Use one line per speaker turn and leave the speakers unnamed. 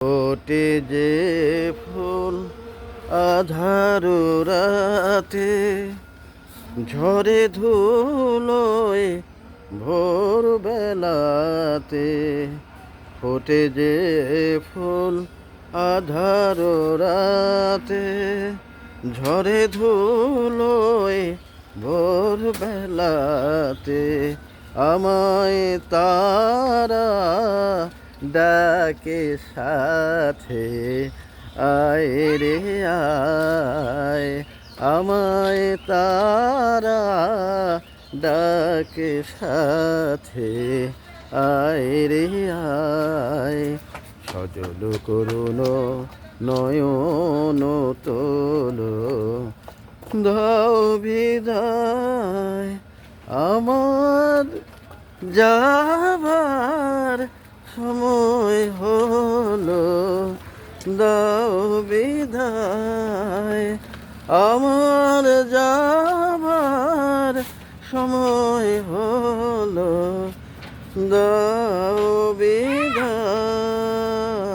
ওটে যে ফুল আধার রাতে, ঝরে ধুলোয় ভোর বেলাতে। ফোটে যে ফুল আধার রাতে, ঝরে ধুলোয় ভোর বেলাতে। আমায় তারা ডাকে সাথে, আয় রে আয়। আমায় তারা ডাকে সাথে, আয় রে আয়। সজল করুণ নয়ন তোলো, দাও বিদায়। আমার যাবার সময় হলো, দাও বিদায়। আমার যাবার সময় হলো, দাও বিদায়।